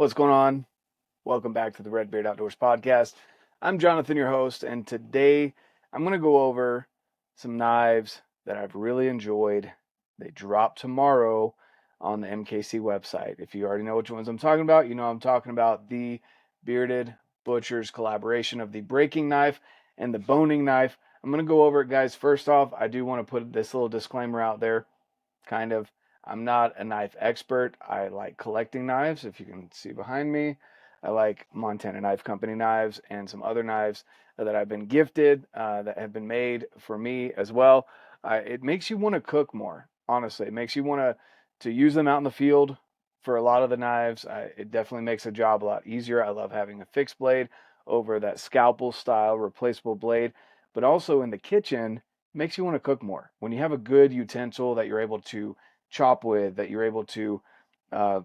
What's going on? Welcome back to the Red.Beard Outdoors podcast. I'm Jonathan, your host, and today I'm going to go over some knives that I've really enjoyed. They drop tomorrow on the MKC website. If you already know which ones I'm talking about, you know I'm talking about the Bearded Butchers collaboration of the breaking knife and the boning knife. I'm going to go over it, guys. First off, I do want to put this little disclaimer out there, kind of. I'm not a knife expert. I like collecting knives. If you can see behind me, I like Montana Knife Company knives and some other knives that I've been gifted that have been made for me as well. It makes you want to cook more, honestly. It makes you want to use them out in the field for a lot of the knives. It definitely makes the job a lot easier. I love having a fixed blade over that scalpel style replaceable blade, but also in the kitchen, it makes you want to cook more. When you have a good utensil that you're able to chop with, that you're able to uh,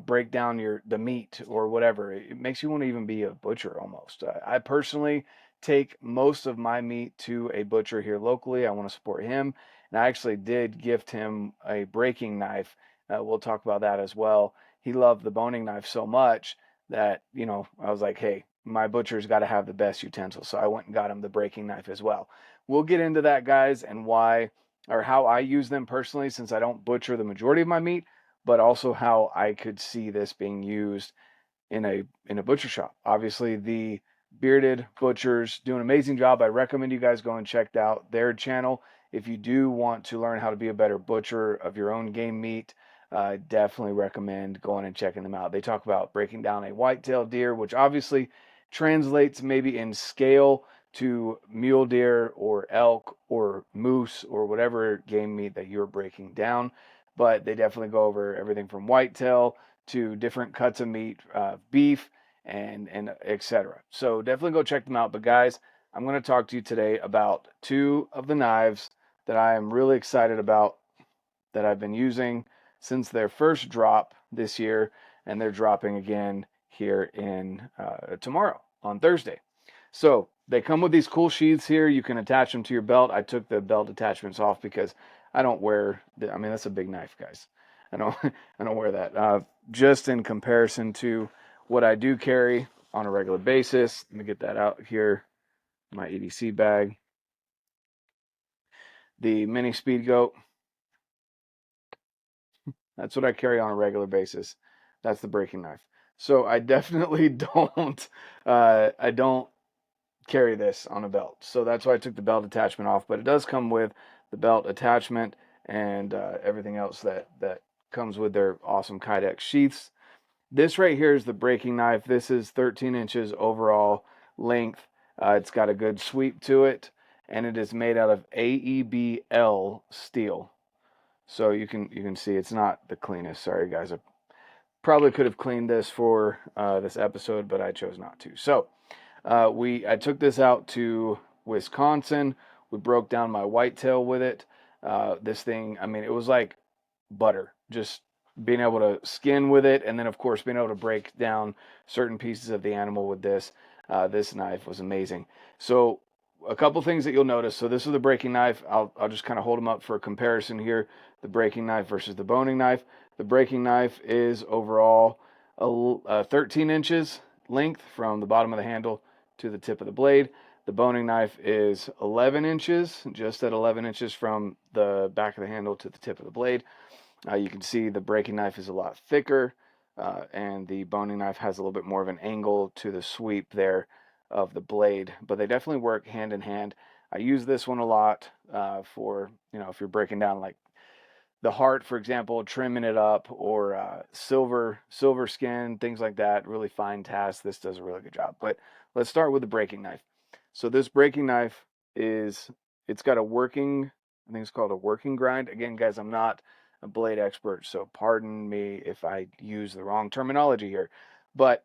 break down the meat or whatever, it makes you want to even be a butcher almost. I personally take most of my meat to a butcher here locally. I want to support him, and I actually did gift him a breaking knife. We'll talk about that as well. He loved the boning knife so much that I was like, hey, my butcher's got to have the best utensils, so I went and got him the breaking knife as well. We'll get into that, guys, and why, or how I use them personally, since I don't butcher the majority of my meat, but also how I could see this being used in a butcher shop. Obviously, the Bearded Butchers do an amazing job. I recommend you guys go and check out their channel if you do want to learn how to be a better butcher of your own game meat. I definitely recommend going and checking them out. They talk about breaking down a whitetail deer, which obviously translates maybe in scale to mule deer or elk or moose or whatever game meat that you're breaking down. But they definitely go over everything from whitetail to different cuts of meat, beef, and etc. So definitely go check them out. But guys, I'm going to talk to you today about two of the knives that I am really excited about, that I've been using since their first drop this year, and they're dropping again here in tomorrow on Thursday. So they come with these cool sheaths here. You can attach them to your belt. I took the belt attachments off because I don't wear. I mean, that's a big knife, guys. I don't. I don't wear that. Just in comparison to what I do carry on a regular basis. Let me get that out here. My EDC bag. The mini speed goat. That's what I carry on a regular basis. That's the breaking knife. So I definitely don't. I don't carry this on a belt. So that's why I took the belt attachment off. But it does come with the belt attachment and everything else that comes with their awesome Kydex sheaths. This right here is the breaking knife. This is 13 inches overall length. It's got a good sweep to it, and it is made out of AEBL steel. So you can see it's not the cleanest. Sorry guys, I probably could have cleaned this for this episode, but I chose not to. So I took this out to Wisconsin. We broke down my whitetail with it. This thing, I mean, it was like butter. Just being able to skin with it, and then of course being able to break down certain pieces of the animal with this. This knife was amazing. So a couple things that you'll notice. So this is the breaking knife. I'll just kind of hold them up for a comparison here. The breaking knife versus the boning knife. The breaking knife is overall 13 inches length from the bottom of the handle to the tip of the blade. The boning knife is 11 inches, just at 11 inches from the back of the handle to the tip of the blade. You can see the breaking knife is a lot thicker, and the boning knife has a little bit more of an angle to the sweep there of the blade, but they definitely work hand in hand. I use this one a lot for, if you're breaking down like the heart, for example, trimming it up, or silver skin, things like that. Really fine tasks. This does a really good job. But let's start with the breaking knife. So this breaking knife it's got a working, I think it's called a working grind. Again, guys, I'm not a blade expert, so pardon me if I use the wrong terminology here. But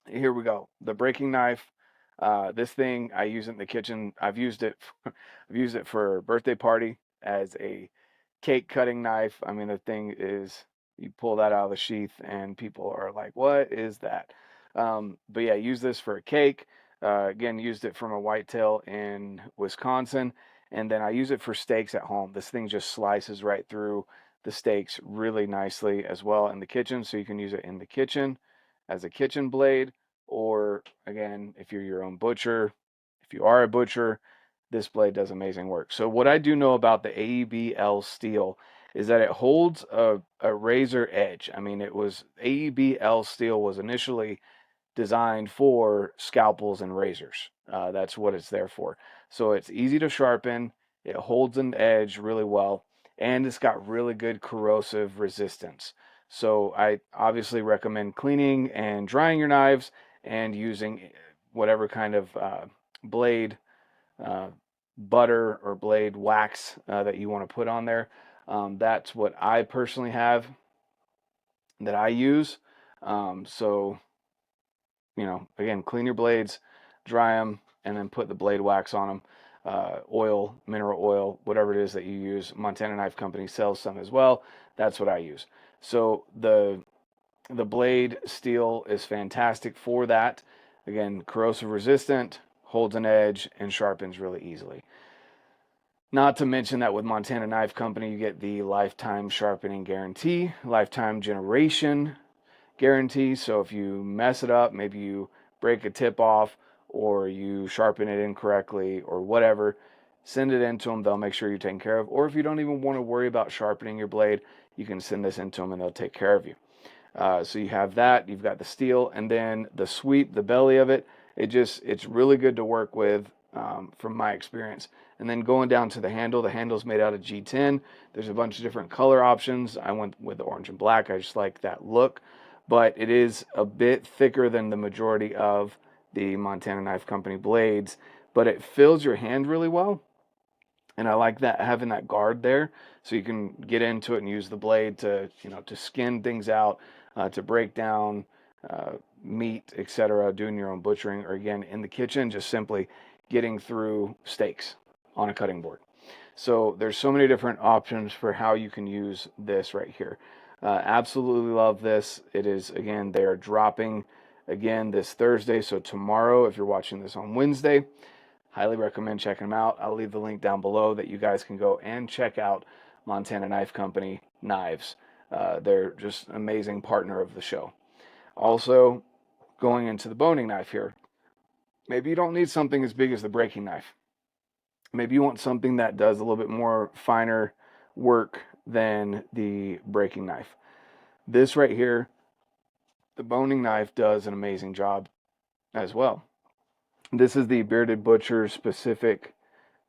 here we go. The breaking knife. This thing I use it in the kitchen. I've used it. I've used it for a birthday party as a cake cutting knife. I mean, the thing is, you pull that out of the sheath, and people are like, "What is that?" But yeah, use this for a cake. Again, used it from a whitetail in Wisconsin, and then I use it for steaks at home. This thing just slices right through the steaks really nicely as well in the kitchen, so you can use it in the kitchen. as a kitchen blade, or again, if you're your own butcher, if you are a butcher, this blade does amazing work. So what I do know about the AEBL steel is that it holds a razor edge. I mean, AEBL steel was initially designed for scalpels and razors. That's what it's there for. So it's easy to sharpen, it holds an edge really well, and it's got really good corrosive resistance. So I obviously recommend cleaning and drying your knives and using whatever kind of blade, uh, butter or blade wax that you want to put on there. That's what I personally have that I use. So again, clean your blades, dry them, and then put the blade wax on them. Oil, mineral oil, whatever it is that you use. Montana Knife Company sells some as well. That's what I use. So the blade steel is fantastic for that. Again, corrosive resistant, holds an edge, and sharpens really easily. Not to mention that with Montana Knife Company, you get the lifetime sharpening guarantee, lifetime generation guarantee. So if you mess it up, maybe you break a tip off or you sharpen it incorrectly or whatever, send it into them. They'll make sure you're taken care of. Or if you don't even want to worry about sharpening your blade, you can send this into them and they'll take care of you. So you have that, you've got the steel, and then the sweep, the belly of it, it's really good to work with from my experience. And then going down to the handle's made out of G10. There's a bunch of different color options. I went with the orange and black. I just like that look, but it is a bit thicker than the majority of the Montana Knife Company blades, but it fills your hand really well. And I like that, having that guard there, so you can get into it and use the blade to skin things out, to break down meat, etc., doing your own butchering, or again in the kitchen, just simply getting through steaks on a cutting board. So there's so many different options for how you can use this right here. Absolutely love this. It is, again, they are dropping again this Thursday, so tomorrow, if you're watching this on Wednesday, highly recommend checking them out. I'll leave the link down below that you guys can go and check out Montana Knife Company knives. They're just an amazing partner of the show. Also, going into the boning knife here, maybe you don't need something as big as the breaking knife. Maybe you want something that does a little bit more finer work than the breaking knife. This right here, the boning knife, does an amazing job as well. This is the Bearded Butchers specific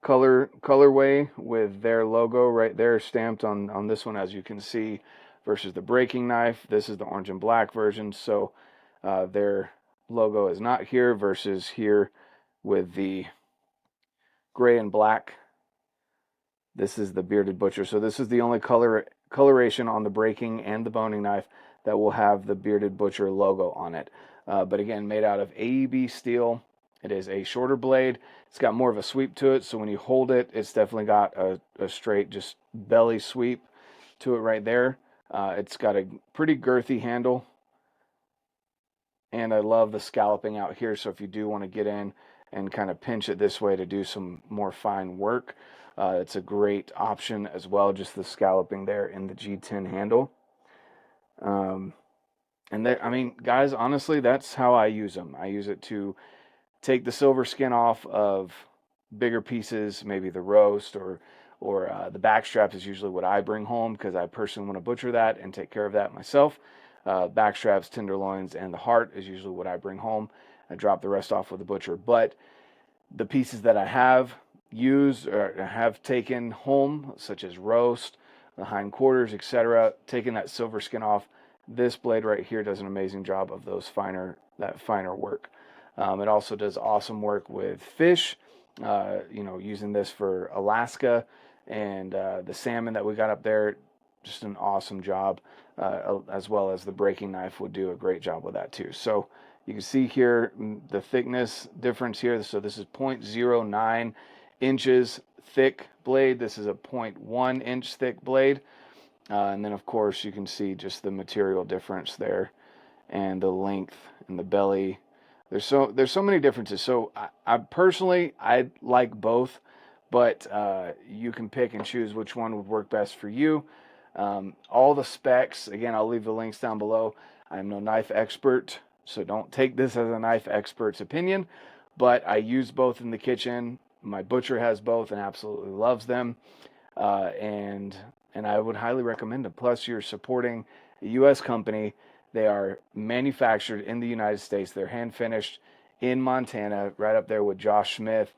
colorway with their logo right there stamped on this one, as you can see, versus the breaking knife. This is the orange and black version, so their logo is not here versus here with the gray and black. This is the Bearded Butcher. So this is the only coloration on the breaking and the boning knife that will have the Bearded Butcher logo on it. But again, made out of AEB steel. It is a shorter blade. It's got more of a sweep to it, so when you hold it, it's definitely got a straight, just belly sweep to it right there. It's got a pretty girthy handle, and I love the scalloping out here, so if you do want to get in and kind of pinch it this way to do some more fine work, it's a great option as well, just the scalloping there in the G10 handle. And I mean, guys, honestly, that's how I use them. I use it to take the silver skin off of bigger pieces, maybe the roast or the back strap is usually what I bring home because I personally want to butcher that and take care of that myself. Back straps, tenderloins, and the heart is usually what I bring home. I drop the rest off with the butcher. But the pieces that I have used or have taken home, such as roast, the hindquarters, etc., taking that silver skin off, this blade right here does an amazing job of that finer work. It also does awesome work with fish, using this for Alaska and the salmon that we got up there. Just an awesome job, as well as the breaking knife would do a great job with that too. So you can see here the thickness difference here. So this is 0.09 inches thick blade. This is a 0.1 inch thick blade. And then of course you can see just the material difference there and the length and the belly. There's so many differences. So I personally, I like both, but you can pick and choose which one would work best for you. All the specs, again, I'll leave the links down below. I'm no knife expert. so don't take this as a knife expert's opinion, but I use both in the kitchen. My butcher has both and absolutely loves them, and I would highly recommend them. Plus, you're supporting a U.S. company. They are manufactured in the United States. They're hand finished in Montana, right up there with Josh Smith,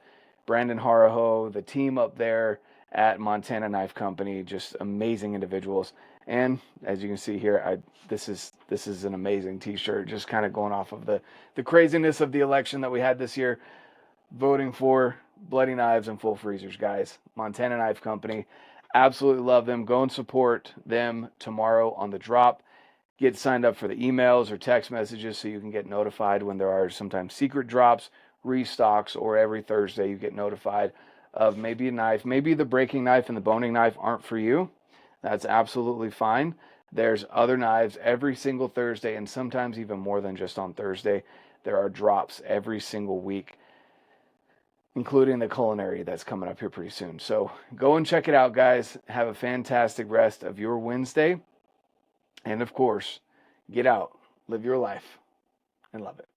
Brandon Haraho, the team up there at Montana Knife Company. Just amazing individuals. And as you can see here, this is an amazing T-shirt. Just kind of going off of the craziness of the election that we had this year, voting for bloody knives and full freezers, guys. Montana Knife Company, absolutely love them. Go and support them tomorrow on the drop. Get signed up for the emails or text messages so you can get notified when there are sometimes secret drops, restocks, or every Thursday you get notified of maybe a knife. Maybe the breaking knife and the boning knife aren't for you. That's absolutely fine. There's other knives every single Thursday, and sometimes even more than just on Thursday. There are drops every single week, including the Culinary that's coming up here pretty soon. So go and check it out, guys. Have a fantastic rest of your Wednesday. And of course, get out, live your life, and love it.